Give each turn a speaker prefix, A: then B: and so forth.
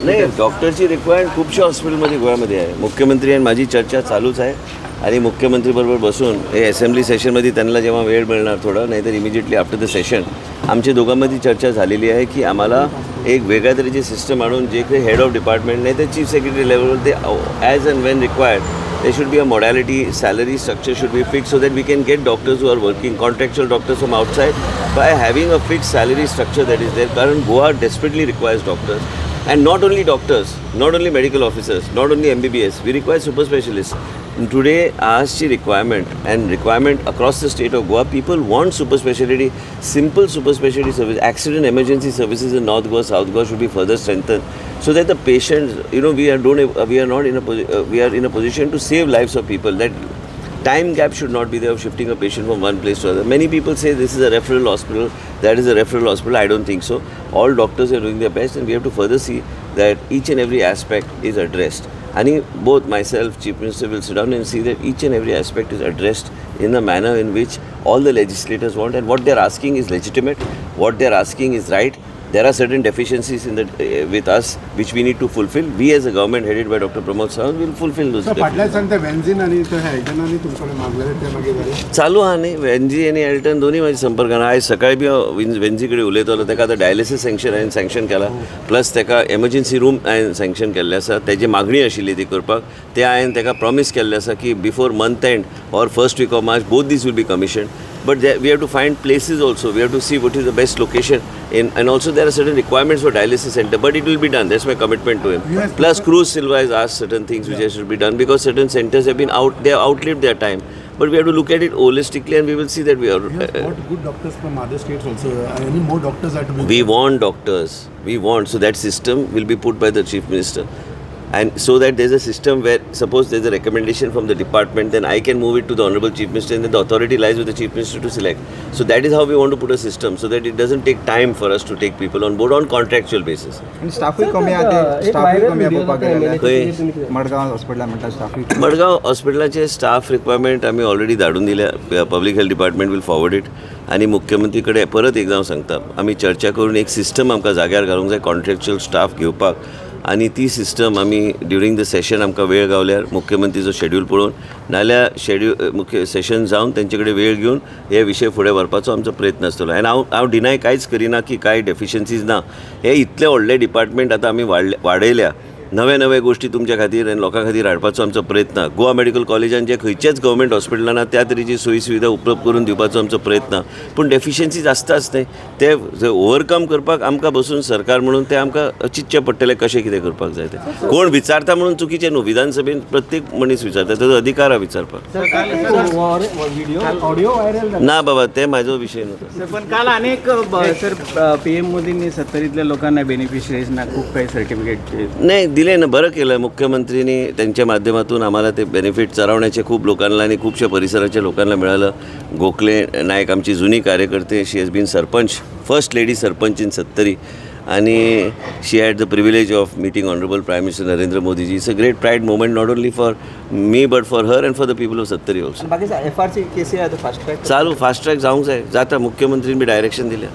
A: नाही, डॉक्टरची रिक्वायरमेंट खूपशा हॉस्पिटलमध्ये गोव्यामध्ये आहे. मुख्यमंत्री आणि माझी चर्चा चालूच आहे आणि मुख्यमंत्रीबरोबर बसून हे असेंब्ली सेशनमध्ये त्यांना जेव्हा वेळ मिळणार थोडं, नाहीतर इमिजिएटली आफ्टर द सेशन आमच्या दोघांमध्ये चर्चा झालेली आहे की आम्हाला एक वेगळ्या तऱ्हेची सिस्टम आणून जे काही हेड ऑफ डिपार्टमेंट नाही तर चीफ सेक्रेटरी लेवलवर ते as and Wien required there should be a modality, salary structure should be fixed so that we can get doctors who are working, contractual doctors from outside, by having a fixed salary structure that is there. Because Goa desperately requires doctors, and not only doctors, not only medical officers, not only MBBS, we require super specialists. And today, ASHI requirement across the state of Goa, people want super specialty, simple super specialty service. Accident emergency services in North Goa, South Goa should be further strengthened so that the patients, we are in a position to save lives of people. That time gap should not be there of shifting a patient from one place to another. Many people say this is a referral hospital, that is a referral hospital. I don't think so. All doctors are doing their best, and we have to further see that each and every aspect is addressed. And both myself, Chief Minister, will sit down and see that each and every aspect is addressed in a manner in which all the legislators want, and what they're asking is legitimate, what they're asking is right. There are certain deficiencies with us which we need to fulfill. We as a government headed by Dr. Pramod Sawant will fulfill those deficiencies. चालू हा न्ही वेन्झी आणि Elton दोन्ही माझे संपर्कान आयज सकाळी बी वेन्झी कडेन उलयतालो. ताका आतां डायलिसीस सँक्शन केला, प्लस ताका एमर्जन्सी रूम हांवें सँक्शन केल्ले आसा. तेजी मागणी आशिल्ली ती करपाक, ते हांवें ताका प्रॉमीस केल्लें आसा की before month end or first week of March both these will be commissioned. But we have to find places also. We have to see what is the best location and also there are certain requirements for dialysis center. But it will be done. That's my commitment to him.
B: Yes,
A: plus, Cruz Silva has asked certain things which should be done because certain centers have been they have outlived their time. But we have to look at it holistically, and we will see that we are.
B: You have got good doctors from other states also. Any more doctors are to be?
A: We want doctors. We want, so that system will be put by the Chief Minister. And so that there's a system where suppose there's a recommendation from the department, then I can move it to the Honorable Chief Minister, and then the authority lies with the Chief Minister to select. So that is how we want to put a system so that it doesn't take time for us to take people on board on contractual basis.
C: आणि स्टाफही कमी आहे, स्टाफही कमी आहे पप्पा गेलेले Madgaon hospital म्हणटा स्टाफही.
A: Madgaon हॉस्पिटलाचे staff requirement आम्ही already धाडून दिल्या. Public health department will forward it आणि मुख्यमंत्रीकडे परत एकदा सांगता आम्ही चर्चा करून एक सिस्टम आमकां जाग्यार घालूंक जाय कॉन्ट्रॅक्च्युअल स्टाफ घेवपाक. आणि ती सिस्टम आम्ही ड्युरींग द सेशन आमकां वेळ गावल्यार मुख्यमंत्रीचो शेड्यूल पळोवन नाल्यार मुख्य सेशन जावन तेंचे कडेन वेळ घेवन हे विशय फुडें व्हरपाचो आमचो प्रयत्न आसतलो. आनी हांव डिनाय कांयच करिना की कांय डेफिशियन्सीज ना. हे इतले व्हडले डिपार्टमेंट आतां आमी वाडयल्या. नवे गोष्टी तुमच्या खातीर आनी लोकां खातीर हाडपाचो आमचो प्रयत्न. गोवा मेडिकल कॉलेजान जे खंयचेच गव्हर्मेंट हॉस्पिटलांना त्या तरेची सोयी सुविधा उपलब्ध करून दिवपाचो आमचो प्रयत्न. पूण डेफिशियन्सीज आसताच न्ही, ते ओवरकम करपाक आमकां बसून सरकार म्हणून ते आमकां चिंतचें पडटलें कशें कितें करपाक जाय तें. कोण विचारता म्हणून चुकीचें न्हू. विधानसभेन प्रत्येक मनीस विचारता, ताचो अधिकार हा विचारपाक. ना बाबा ते म्हाजो विशय न्हू.
D: पण काल अनेक सर PM मोदींनी 70 लोकांना बेनिफिशरीजना खूप काही सर्टिफिकेट
A: नाही दिले ना. बरं केलं मुख्यमंत्र्यांनी त्यांच्या माध्यमातून आम्हाला ते बेनिफिट चरवण्याचे खूप लोकांना आणि खूपशा परिसराच्या लोकांना मिळालं. गोखले नायक आमची जुनी कार्यकर्ते, शी has bin sarpanch, first lady sarpanch in 70 आणि शी had the privilege of meeting honourable prime minister Narendra Modiji. It's a great pride moment not only for me but for her and for the people of 70 also.
C: बाकी FRC केसी आहे fast track
A: चालू fast track जाऊंक जाय. जाता मुख्यमंत्र्यांनी बी direction दिल्या.